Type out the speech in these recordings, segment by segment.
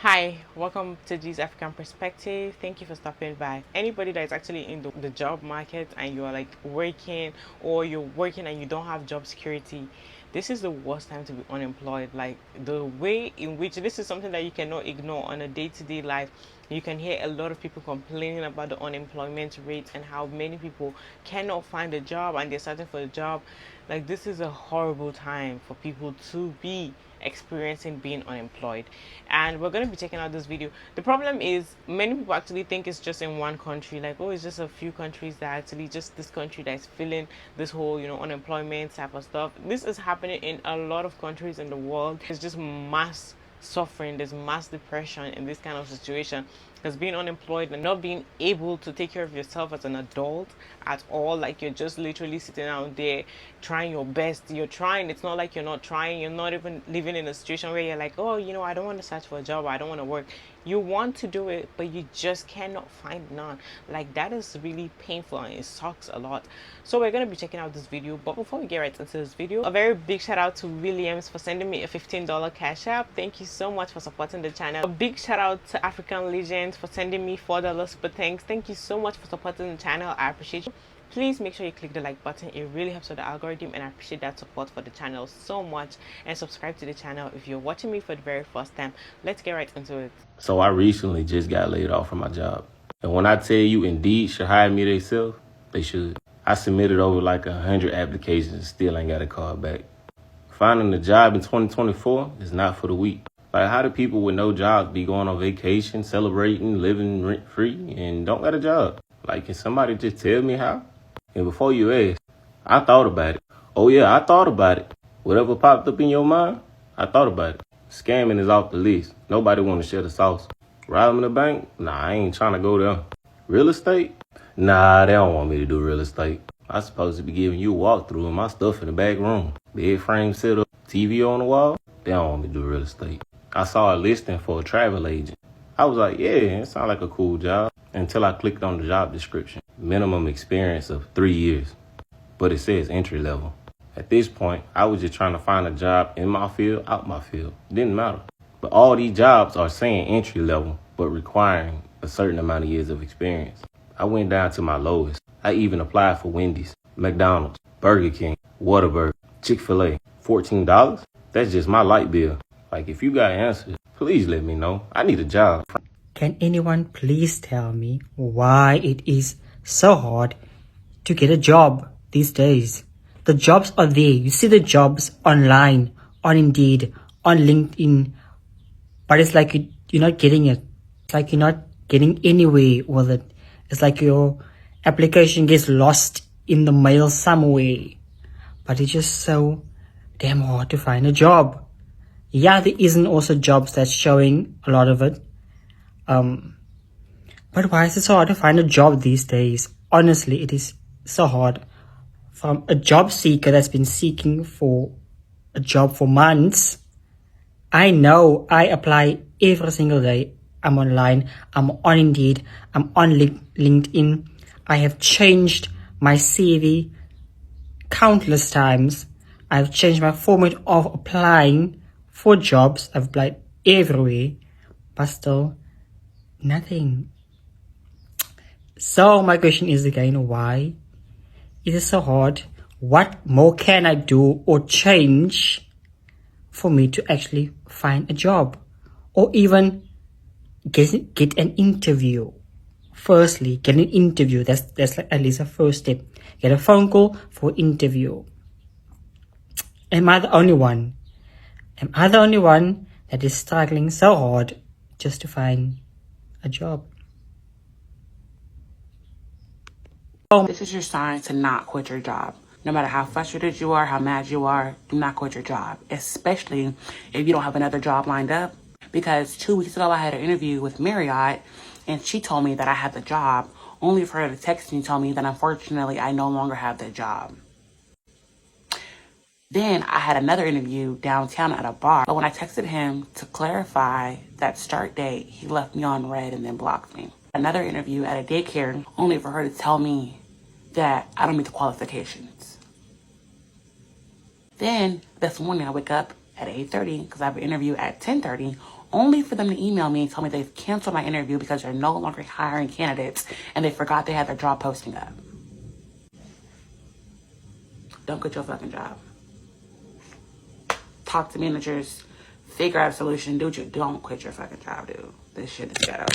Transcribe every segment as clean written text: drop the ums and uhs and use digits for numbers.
Hi, welcome to G's African Perspective. Thank you for stopping by. Anybody that is actually in the job market and you are like working, or you're working and you don't have job security, this is the worst time to be unemployed. Like the way in which this is something that you cannot ignore on a day-to-day life. You can hear a lot of people complaining about the unemployment rate and how many people cannot find a job and they're searching for a job. Like this is a horrible time for people to be experiencing being unemployed, and we're going to be checking out this video. The problem is many people actually think it's just in one country, like, oh, it's just a few countries that actually just this country that's feeling this whole unemployment type of stuff. This is happening in a lot of countries in the world. It's just mass suffering, there's mass depression in this kind of situation, because being unemployed and not being able to take care of yourself as an adult at all, like you're just literally sitting out there trying your best. You're trying, it's not like you're not trying. You're not even living in a situation where you're like, oh, I don't want to search for a job, I don't want to work. You want to do it, but you just cannot find none. Like that is really painful and it sucks a lot. So we're going to be checking out this video, but before we get right into this video, a very big shout out to Williams for sending me a $15 cash app. Thank you so much for supporting the channel. A big shout out to African Legends for sending me $4 super thanks. Thank you so much for supporting the channel. I appreciate you. Please make sure you click the like button. It really helps with the algorithm, and I appreciate that support for the channel so much. And subscribe to the channel if you're watching me for the very first time. Let's get right into it. So I recently just got laid off from my job. And when I tell you Indeed should hire me themselves, they should. I submitted over like 100 applications and still ain't got a call back. Finding a job in 2024 is not for the weak. Like, how do people with no jobs be going on vacation, celebrating, living rent-free, and don't got a job? Like, can somebody just tell me how? And before you ask, I thought about it. Oh yeah, I thought about it. Whatever popped up in your mind, I thought about it. Scamming is off the list. Nobody want to share the sauce. Robbing the bank? Nah, I ain't trying to go there. Real estate? Nah, they don't want me to do real estate. I supposed to be giving you a walkthrough of my stuff in the back room. Bed frame set up, TV on the wall. They don't want me to do real estate. I saw a listing for a travel agent. I was like, yeah, it sounds like a cool job. Until I clicked on the job description. Minimum experience of 3 years. But it says entry level. At this point, I was just trying to find a job in my field, out my field. Didn't matter. But all these jobs are saying entry level, but requiring a certain amount of years of experience. I went down to my lowest. I even applied for Wendy's, McDonald's, Burger King, Whataburger, Chick-fil-A. $14? That's just my light bill. Like, if you got answers, please let me know. I need a job. Can anyone please tell me why it is so hard to get a job these days? The jobs are there. You see the jobs online, on Indeed, on LinkedIn, but it's like you're not getting it. It's like you're not getting anywhere with it. It's like your application gets lost in the mail somewhere. But it's just so damn hard to find a job. Yeah, there isn't also jobs that's showing a lot of it. But why is it so hard to find a job these days? Honestly, it is so hard. From a job seeker that's been seeking for a job for months, I know I apply every single day. I'm online, I'm on Indeed, I'm on LinkedIn. I have changed my CV countless times. I've changed my format of applying for jobs. I've applied everywhere, but still nothing. So my question is again, why is it so hard? What more can I do or change for me to actually find a job, or even get an interview? Firstly, get an interview. That's like at least a first step. Get a phone call for interview. Am I the only one? Am I the only one that is struggling so hard just to find a job? This is your sign to not quit your job. No matter how frustrated you are, how mad you are, do not quit your job, especially if you don't have another job lined up. Because 2 weeks ago, I had an interview with Marriott, and she told me that I had the job, only for her to text me and tell me that unfortunately I no longer have the job. Then I had another interview downtown at a bar, but when I texted him to clarify that start date, he left me on red and then blocked me. Another interview at a daycare, only for her to tell me that I don't meet the qualifications. Then this morning I wake up at 8:30 because I have an interview at 10:30, only for them to email me and tell me they've canceled my interview because they're no longer hiring candidates and they forgot they had their job posting up. Don't quit your fucking job. Talk to managers, figure out a solution. Dude, don't quit your fucking job, dude. This shit is ghetto.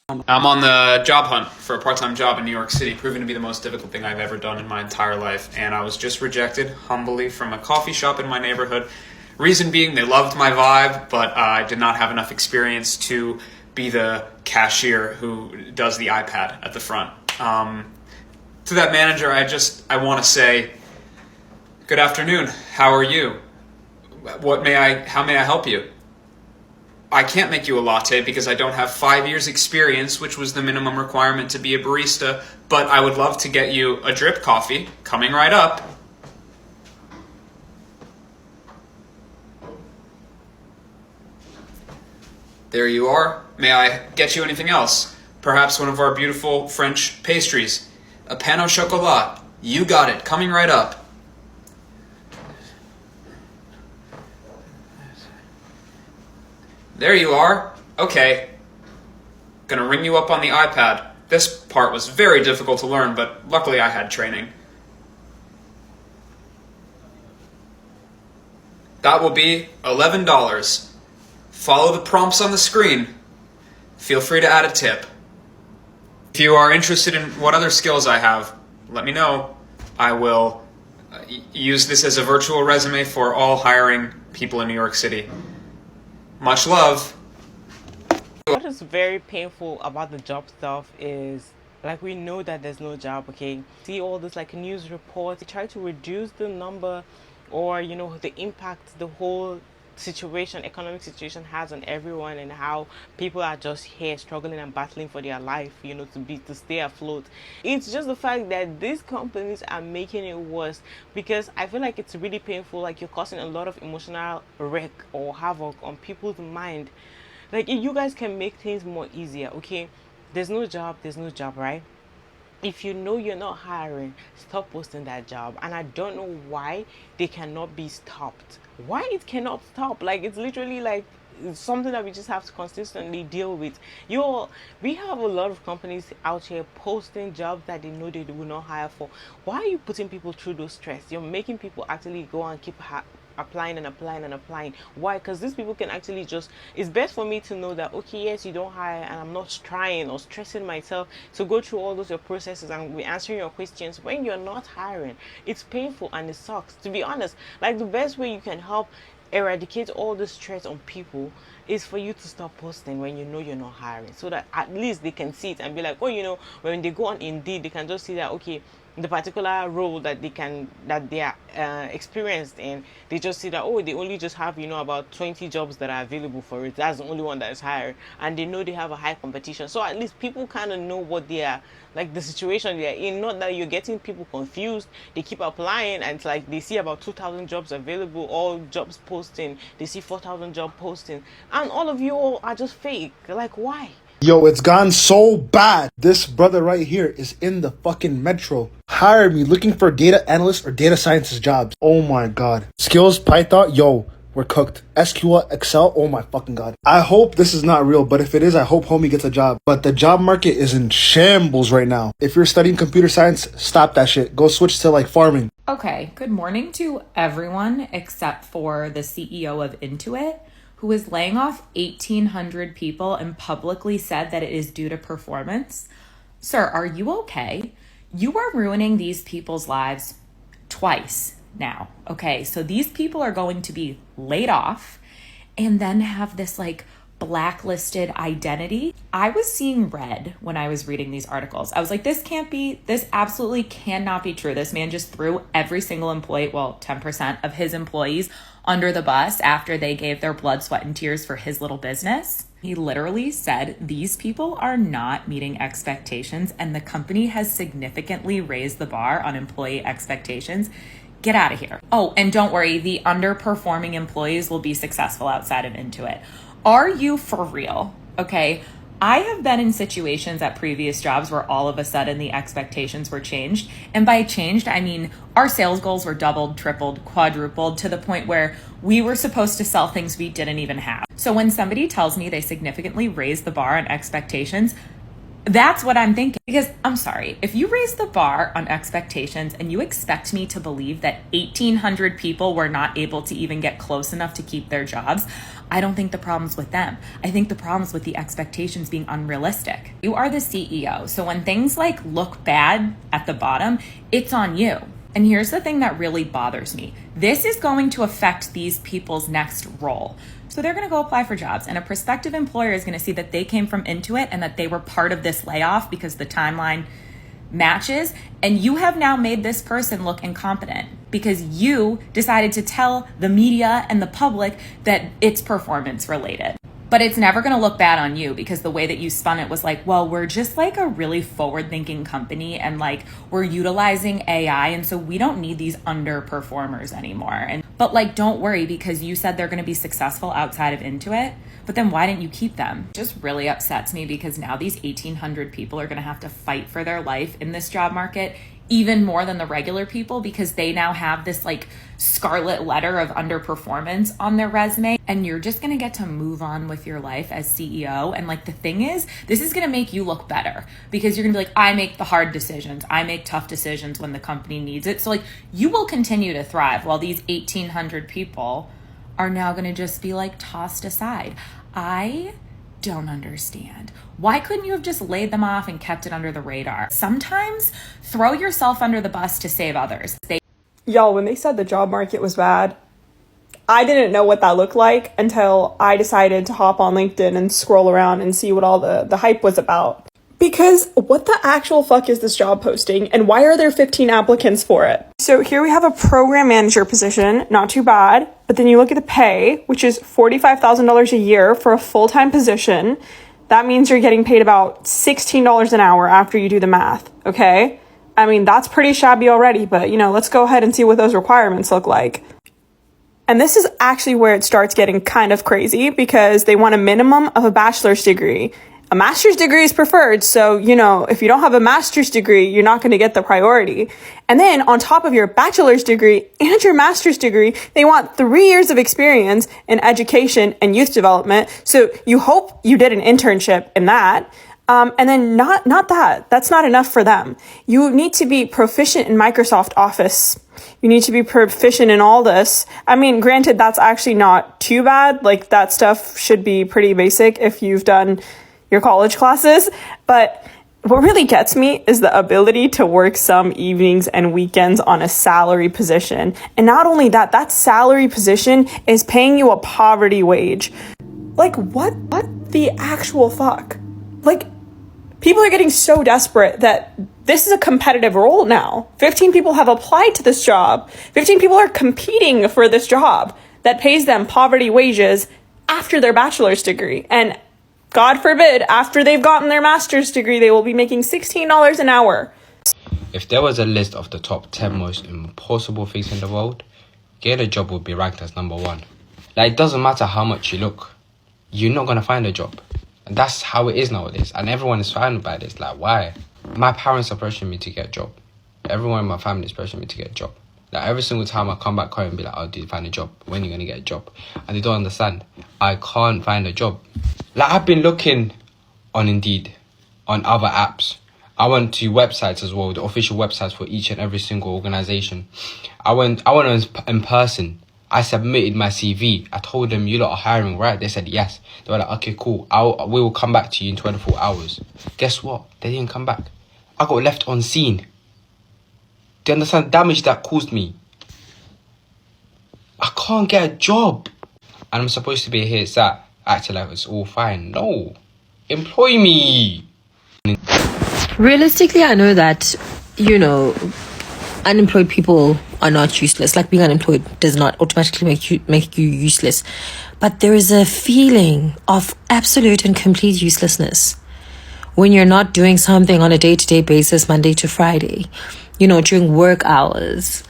I'm on the job hunt for a part-time job in New York City, proving to be the most difficult thing I've ever done in my entire life. And I was just rejected humbly from a coffee shop in my neighborhood. Reason being, they loved my vibe, but I did not have enough experience to be the cashier who does the iPad at the front. To that manager, I want to say, good afternoon, how are you? How may I help you? I can't make you a latte because I don't have 5 years experience, which was the minimum requirement to be a barista, but I would love to get you a drip coffee, coming right up. There you are. May I get you anything else? Perhaps one of our beautiful French pastries. A pain au chocolat. You got it, coming right up. There you are. Okay. Gonna ring you up on the iPad. This part was very difficult to learn, but luckily I had training. That will be $11. Follow the prompts on the screen. Feel free to add a tip. If you are interested in what other skills I have, let me know. I will use this as a virtual resume for all hiring people in New York City. Much love. What is very painful about the job stuff is, like, we know that there's no job, okay? See all this like news reports, they try to reduce the number or, you know, the impact the whole situation, economic situation has on everyone, and how people are just here struggling and battling for their life, you know, to stay afloat. It's just the fact that these companies are making it worse, because I feel like it's really painful, like you're causing a lot of emotional wreck or havoc on people's mind. Like, if you guys can make things more easier, okay? There's no job, right? If you know you're not hiring, stop posting that job. And I don't know why they cannot be stopped. Why it cannot stop? Like, it's literally like something that we just have to consistently deal with. We have a lot of companies out here posting jobs that they know they will not hire for. Why are you putting people through those stress? You're making people actually go and keep applying and applying and applying. Why? Because these people can actually just, it's best for me to know that, okay, yes, you don't hire, and I'm not trying or stressing myself to go through all those your processes and be answering your questions when you're not hiring. It's painful and it sucks, to be honest. Like, the best way you can help eradicate all the stress on people is for you to stop posting when you know you're not hiring, so that at least they can see it and be like, oh, you know, when they go on Indeed, they can just see that, okay, the particular role that they are experienced in, they just see that, oh, they only just have, you know, about 20 jobs that are available for it. That's the only one that is hired, and they know they have a high competition. So at least people kind of know what they are, like, the situation they are in. Not that you're getting people confused. They keep applying, and it's like they see about 2,000 jobs available, all jobs posting. They see 4,000 job posting, and all of you all are just fake. Like, why? Yo, it's gone so bad. This brother right here is in the fucking metro. Hire me, looking for data analyst or data scientist jobs. Oh my god. Skills, Python, yo, we're cooked. SQL, Excel, oh my fucking god. I hope this is not real, but if it is, I hope homie gets a job. But the job market is in shambles right now. If you're studying computer science, stop that shit. Go switch to like farming. Okay, good morning to everyone except for the CEO of Intuit, who is laying off 1,800 people and publicly said that it is due to performance. Sir, are you okay? You are ruining these people's lives twice now. Okay, so these people are going to be laid off and then have this like blacklisted identity. I was seeing red when I was reading these articles. I was like, this absolutely cannot be true. This man just threw every single employee, well, 10% of his employees under the bus after they gave their blood, sweat, and tears for his little business. He literally said, these people are not meeting expectations, and the company has significantly raised the bar on employee expectations. Get out of here. Oh, and don't worry, the underperforming employees will be successful outside of Intuit. Are you for real? Okay. I have been in situations at previous jobs where all of a sudden the expectations were changed. And by changed, I mean our sales goals were doubled, tripled, quadrupled to the point where we were supposed to sell things we didn't even have. So when somebody tells me they significantly raised the bar on expectations, that's what I'm thinking. Because I'm sorry, if you raise the bar on expectations and you expect me to believe that 1,800 people were not able to even get close enough to keep their jobs, I don't think the problem's with them. I think the problem's with the expectations being unrealistic. You are the CEO, so when things like look bad at the bottom, it's on you. And here's the thing that really bothers me. This is going to affect these people's next role. So they're going to go apply for jobs, and a prospective employer is going to see that they came from Intuit and that they were part of this layoff because the timeline matches. And you have now made this person look incompetent because you decided to tell the media and the public that it's performance related. But it's never going to look bad on you because the way that you spun it was like, well, we're just like a really forward-thinking company and like we're utilizing AI, and so we don't need these underperformers anymore. But like, don't worry, because you said they're going to be successful outside of Intuit, but then why didn't you keep them? It just really upsets me because now these 1,800 people are going to have to fight for their life in this job market even more than the regular people because they now have this like scarlet letter of underperformance on their resume, and you're just going to get to move on with your life as CEO. And like, the thing is, this is going to make you look better because you're going to be like, I make the hard decisions. I make tough decisions when the company needs it. So like, you will continue to thrive while these 1,800 people are now going to just be like tossed aside. I don't understand. Why couldn't you have just laid them off and kept it under the radar? Sometimes throw yourself under the bus to save others. Y'all, when they said the job market was bad, I didn't know what that looked like until I decided to hop on LinkedIn and scroll around and see what all the hype was about. Because what the actual fuck is this job posting, and why are there 15 applicants for it? So here we have a program manager position, not too bad, but then you look at the pay, which is $45,000 a year for a full-time position. That means you're getting paid about $16 an hour after you do the math, okay? I mean, that's pretty shabby already, but you know, let's go ahead and see what those requirements look like. And this is actually where it starts getting kind of crazy because they want a minimum of a bachelor's degree. A master's degree is preferred, so, you know, if you don't have a master's degree, you're not going to get the priority. And then on top of your bachelor's degree and your master's degree, they want 3 years of experience in education and youth development. So you hope you did an internship in that. And then not that. That's not enough for them. You need to be proficient in Microsoft Office. You need to be proficient in all this. I mean, granted, that's actually not too bad. Like, that stuff should be pretty basic if you've done your college classes. But what really gets me is the ability to work some evenings and weekends on a salary position. And not only that, that salary position is paying you a poverty wage. Like, what the actual fuck? Like, people are getting so desperate that this is a competitive role now. 15 people have applied to this job. 15 people are competing for this job that pays them poverty wages after their bachelor's degree. And God forbid, after they've gotten their master's degree, they will be making $16 an hour. If there was a list of the top 10 most impossible things in the world, getting a job would be ranked as number 1. Like, it doesn't matter how much you look, you're not going to find a job. And that's how it is nowadays. And everyone is fine by this. Like, why? My parents are pressuring me to get a job. Everyone in my family is pressuring me to get a job. Like, every single time I come back home and be like, oh, did you find a job? When are you going to get a job? And they don't understand. I can't find a job. Like, I've been looking on Indeed, on other apps. I went to websites as well, the official websites for each and every single organization. I went in person. I submitted my CV. I told them, you lot are hiring, right? They said yes. They were like, okay, cool. We will come back to you in 24 hours. Guess what? They didn't come back. I got left on scene. Do you understand the damage that caused me? I can't get a job. And I'm supposed to be here sat acting like it's all fine. No. Employ me. Realistically, I know that, you know, unemployed people are not useless. Like, being unemployed does not automatically make you useless. But there is a feeling of absolute and complete uselessness when you're not doing something on a day-to-day basis, Monday to Friday, you know, during work hours.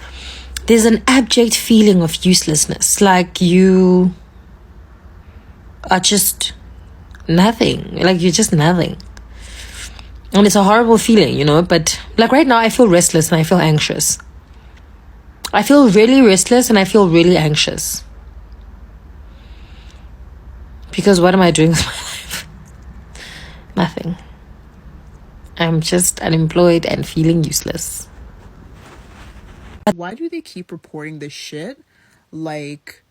There's an abject feeling of uselessness. Like, you are just nothing. Like, you're just nothing. And it's a horrible feeling, you know, but like right now I feel restless and I feel anxious. I feel really restless and I feel really anxious. Because what am I doing with my life? Nothing. I'm just unemployed and feeling useless. Why do they keep reporting this shit like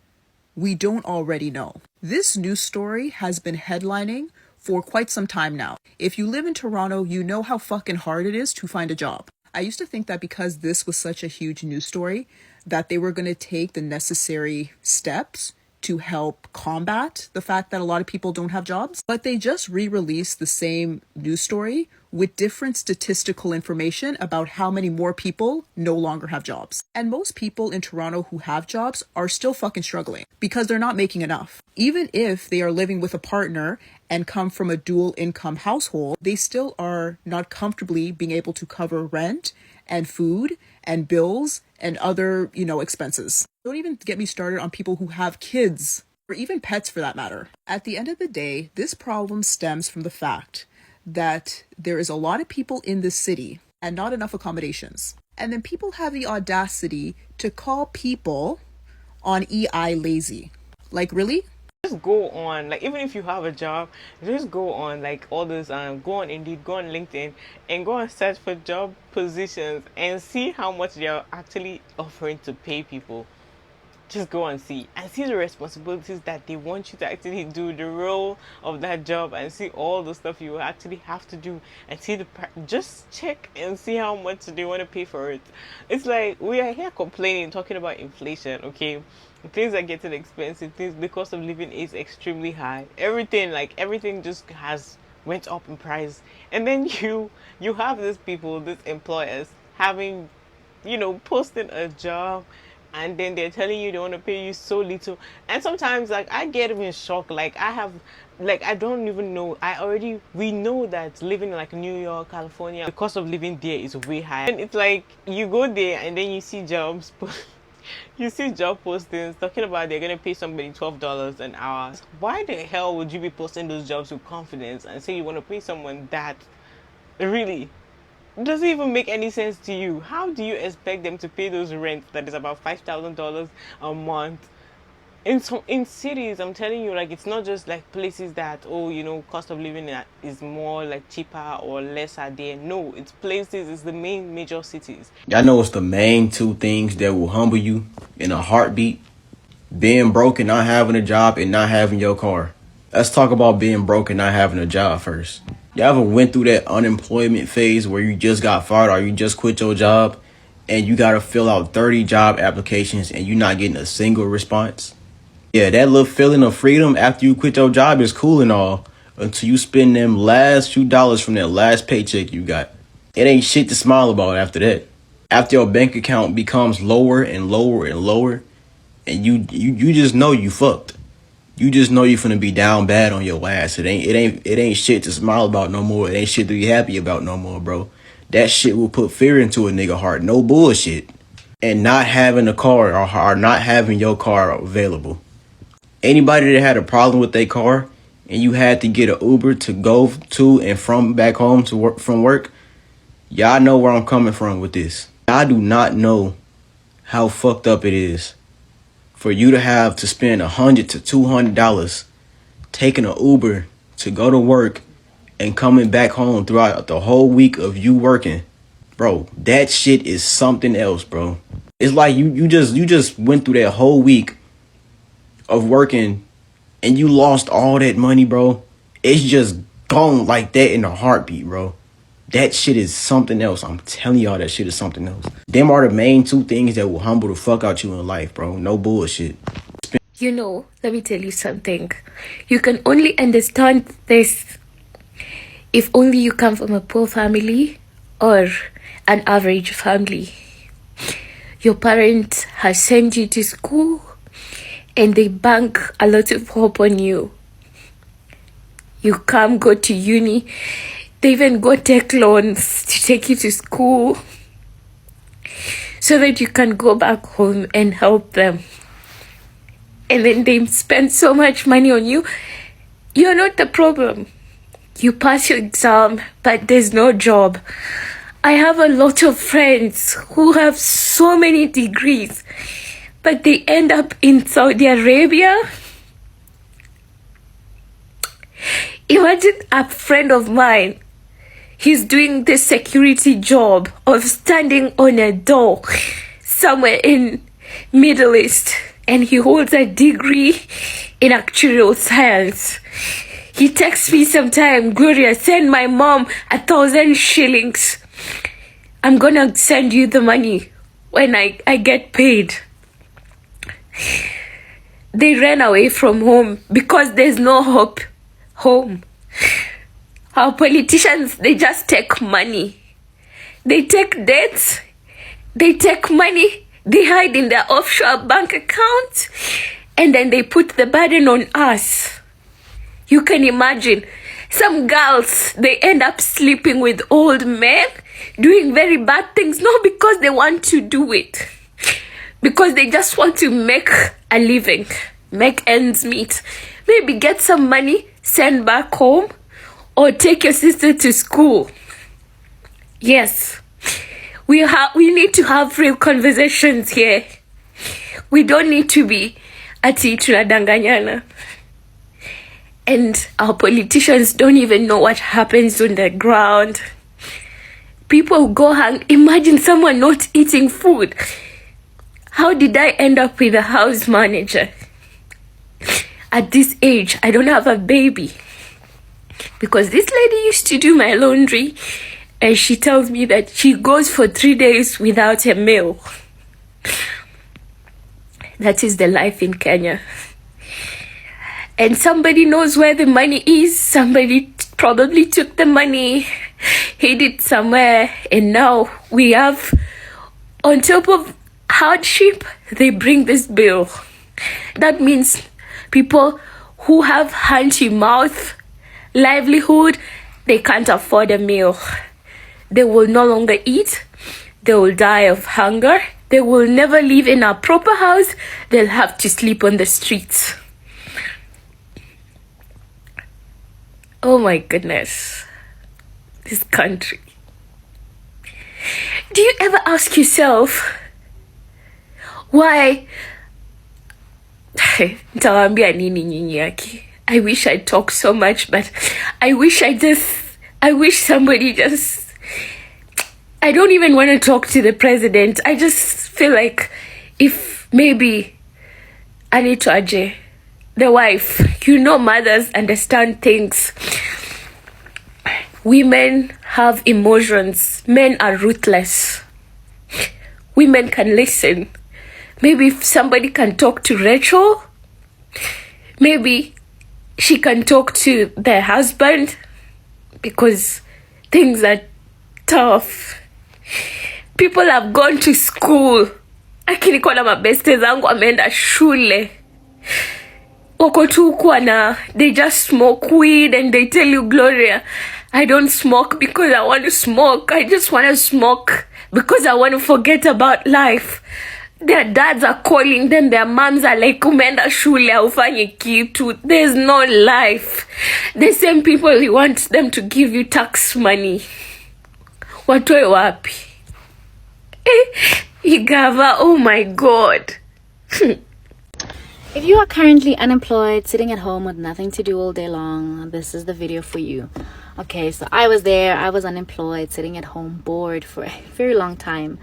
we don't already know? This news story has been headlining for quite some time now. If you live in Toronto, you know how fucking hard it is to find a job. I used to think that because this was such a huge news story, that they were going to take the necessary steps to help combat the fact that a lot of people don't have jobs. But they just re-released the same news story with different statistical information about how many more people no longer have jobs. And most people in Toronto who have jobs are still fucking struggling because they're not making enough. Even if they are living with a partner and come from a dual income household, they still are not comfortably being able to cover rent and food and bills and other, expenses. Don't even get me started on people who have kids or even pets for that matter. At the end of the day, this problem stems from the fact that there is a lot of people in this city and not enough accommodations. And then people have the audacity to call people on EI lazy. Like, really? Just go on, like, even if you have a job, just go on, like, all those go on Indeed, go on LinkedIn, and go and search for job positions and see how much they are actually offering to pay people. Just go and see the responsibilities that they want you to actually do, the role of that job, and see all the stuff you actually have to do, and see just check and see how much they want to pay for it. It's like we are here complaining, talking about inflation, okay? Things are getting expensive, the cost of living is extremely high, everything just has went up in price, and then you have these people, these employers having, posting a job, and then they're telling you they want to pay you so little. And sometimes, like, I get even shocked. Like, I don't even know. We know that living in, like, New York, California, the cost of living there is way higher. And it's like, you go there and then you see jobs, you see job postings talking about they're going to pay somebody $12 an hour. Why the hell would you be posting those jobs with confidence and say you want to pay someone that? Really? Doesn't even make any sense to you. How do you expect them to pay those rents that is about $5,000 a month? In cities, I'm telling you, like, it's not just like places that, cost of living is more like cheaper or lesser there. No, it's places, it's the main major cities. Y'all know it's the main two things that will humble you in a heartbeat: being broke and not having a job, and not having your car. Let's talk about being broke and not having a job first. Y'all ever went through that unemployment phase where you just got fired or you just quit your job and you gotta fill out 30 job applications and you're not getting a single response? Yeah, that little feeling of freedom after you quit your job is cool and all until you spend them last few dollars from that last paycheck you got. It ain't shit to smile about after that. After your bank account becomes lower and lower and lower, and you just know you fucked. You just know you're finna be down bad on your ass. It ain't shit to smile about no more. It ain't shit to be happy about no more, bro. That shit will put fear into a nigga heart. No bullshit. And not having a car or not having your car available. Anybody that had a problem with their car and you had to get an Uber to go to and from back home to work from work, y'all know where I'm coming from with this. Y'all do not know how fucked up it is for you to have to spend $100 to $200 taking an Uber to go to work and coming back home throughout the whole week of you working. Bro, that shit is something else, bro. It's like you just went through that whole week of working and you lost all that money, bro. It's just gone like that in a heartbeat, bro. That shit is something else. I'm telling y'all, that shit is something else. Them are the main two things that will humble the fuck out you in life, bro. No bullshit. Let me tell you something. You can only understand this if only you come from a poor family or an average family. Your parents have sent you to school and they bank a lot of hope on you. You come, go to uni. They even go take loans to take you to school so that you can go back home and help them. And then they spend so much money on you You're not the problem. You pass your exam, but there's no job. I have a lot of friends who have so many degrees, but they end up in Saudi Arabia. Imagine a friend of mine. He's doing this security job of standing on a door somewhere in Middle East, and he holds a degree in actuarial science. He texts me sometime, Gloria, send my mom 1,000 shillings. I'm gonna send you the money when I get paid. They ran away from home because there's no hope home. Our politicians, they just take money. They take debts. They take money. They hide in their offshore bank accounts. And then they put the burden on us. You can imagine. Some girls, they end up sleeping with old men, doing very bad things, not because they want to do it. Because they just want to make a living, make ends meet. Maybe get some money, send back home, or take your sister to school. Yes, we need to have real conversations here. We don't need to be ati tunadanganyana. And our politicians don't even know what happens on the ground. People go hang. Imagine someone not eating food. How did I end up with a house manager? At this age, I don't have a baby. Because this lady used to do my laundry, and she tells me that she goes for 3 days without a meal. That is the life in Kenya. And somebody knows where the money is. Somebody probably took the money, hid it somewhere, and now we have, on top of hardship, they bring this bill. That means people who have hand-to-mouth livelihood, they can't afford a meal. They will no longer eat. They will die of hunger. They will never live in a proper house. They'll have to sleep on the streets. Oh my goodness. This country. Do you ever ask yourself why? Nitawaambia nini nyinyi yake? I wish I talked so much, but I wish somebody just, I don't even want to talk to the president. I just feel like if maybe Anito Aje, the wife, mothers understand things. Women have emotions. Men are ruthless. Women can listen. Maybe if somebody can talk to Rachel, maybe she can talk to their husband, because things are tough. People have gone to school. Akini kwa na mabeste zangu ameenda shule. Wako tu kwa they just smoke weed and they tell you, Gloria, I don't smoke because I want to smoke. I just want to smoke because I want to forget about life. Their dads are calling them, their moms are like, umeenda shule haufanyi kitu. There's no life. The same people you want them to give you tax money. Watoe wapi? Igava, oh my God. If you are currently unemployed, sitting at home with nothing to do all day long, this is the video for you. Okay, so I was there. I was unemployed, sitting at home, bored for a very long time.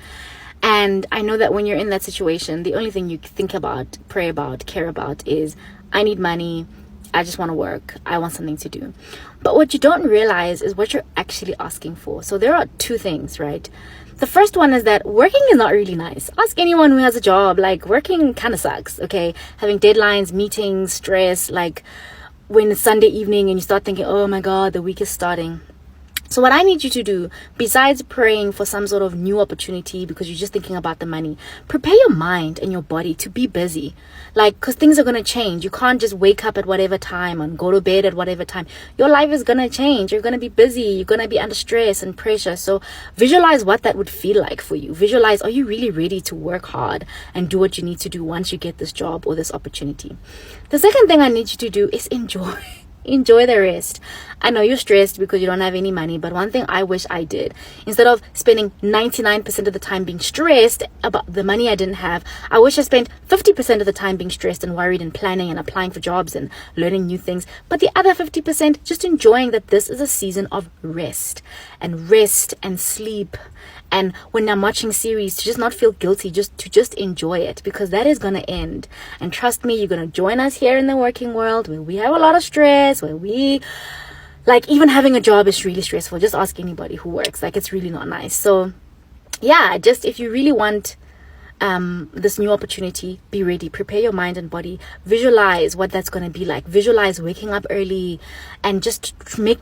And I know that when you're in that situation, the only thing you think about, pray about, care about is, I need money. I just want to work. I want something to do. But what you don't realize is what you're actually asking for. So there are two things, right? The first one is that working is not really nice. Ask anyone who has a job. Like, working kind of sucks, okay? Having deadlines, meetings, stress, like when it's Sunday evening and you start thinking, oh my God, the week is starting. So what I need you to do, besides praying for some sort of new opportunity because you're just thinking about the money, prepare your mind and your body to be busy. Like, because things are going to change. You can't just wake up at whatever time and go to bed at whatever time. Your life is going to change. You're going to be busy. You're going to be under stress and pressure. So visualize what that would feel like for you. Visualize, are you really ready to work hard and do what you need to do once you get this job or this opportunity? The second thing I need you to do is enjoy. enjoy the rest. I know you're stressed because you don't have any money, but one thing I wish I did, instead of spending 99% of the time being stressed about the money I didn't have, I wish I spent 50% of the time being stressed and worried and planning and applying for jobs and learning new things, but the other 50% just enjoying that this is a season of rest and sleep. And when I'm watching series, to just not feel guilty, just enjoy it, because that is going to end. And trust me, you're going to join us here in the working world where we have a lot of stress, where we, like, even having a job is really stressful. Just ask anybody who works. Like, it's really not nice. So yeah, just if you really want this new opportunity, be ready, prepare your mind and body, visualize what that's going to be like, visualize waking up early, and just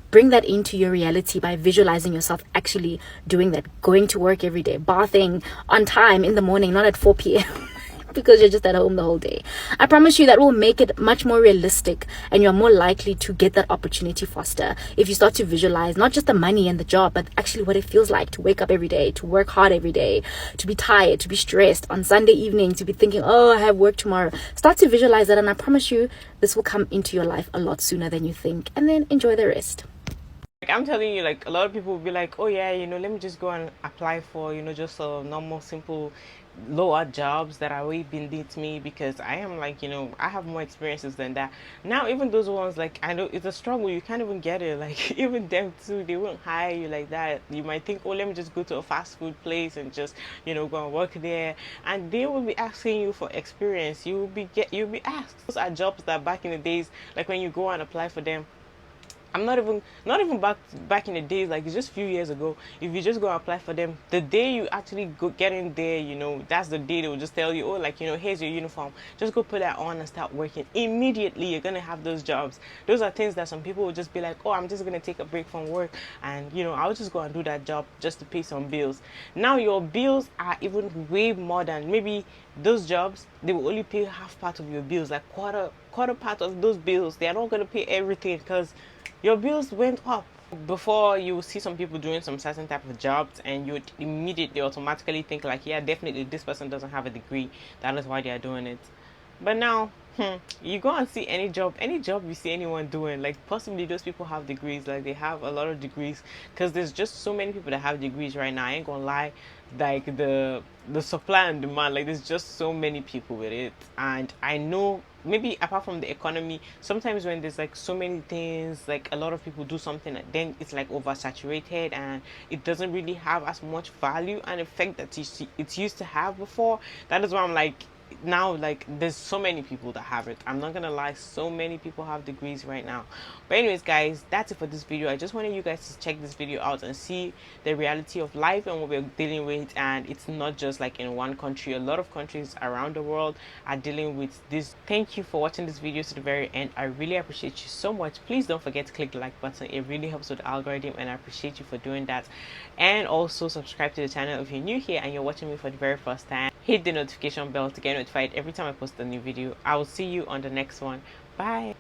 bring that into your reality by visualizing yourself actually doing that, going to work every day, bathing on time in the morning, not at 4 p.m. because you're just at home the whole day. I promise you that will make it much more realistic, and you're more likely to get that opportunity faster if you start to visualize not just the money and the job, but actually what it feels like to wake up every day, to work hard every day, to be tired, to be stressed on Sunday evening, to be thinking, oh, I have work tomorrow. Start to visualize that, and I promise you this will come into your life a lot sooner than you think. And then enjoy the rest. Like, I'm telling you, like, a lot of people will be like, oh yeah, let me just go and apply for, just a normal, simple, lower jobs that are way beneath me, because I am like, I have more experiences than that. Now, even those ones, like, I know it's a struggle. You can't even get it. Like, even them too, they won't hire you like that. You might think, oh, let me just go to a fast food place and just, go and work there. And they will be asking you for experience. You'll be asked. Those are jobs that back in the days, like when you go and apply for them, I'm not even back in the days, like, it's just a few years ago. If you just go and apply for them, the day you actually go get in there, that's the day they will just tell you, oh, like, here's your uniform, just go put that on and start working. Immediately you're gonna have those jobs. Those are things that some people will just be like, oh, I'm just gonna take a break from work and I'll just go and do that job just to pay some bills. Now your bills are even way more than, maybe those jobs, they will only pay half part of your bills, like quarter part of those bills. They are not gonna pay everything because your bills went up. Before, you see some people doing some certain type of jobs and you would immediately automatically think like, yeah, definitely this person doesn't have a degree, that is why they are doing it. But now, you go and see any job you see anyone doing, like, possibly those people have degrees, like they have a lot of degrees, because there's just so many people that have degrees right now. I ain't gonna lie, like the supply and demand, like there's just so many people with it. And I know, maybe apart from the economy, sometimes when there's like so many things, like a lot of people do something, then it's like oversaturated and it doesn't really have as much value and effect that it's used to have before. That is why I'm like, now, like, there's so many people that have it. I'm not gonna lie, so many people have degrees right now. But anyways, guys, that's it for this video. I just wanted you guys to check this video out and see the reality of life and what we're dealing with. And it's not just like in one country. A lot of countries around the world are dealing with this. Thank you for watching this video to the very end. I really appreciate you so much. Please don't forget to click the like button. It really helps with the algorithm, and I appreciate you for doing that. And also subscribe to the channel if you're new here and you're watching me for the very first time. Hit the notification bell to get notified every time I post a new video. I will see you on the next one. Bye.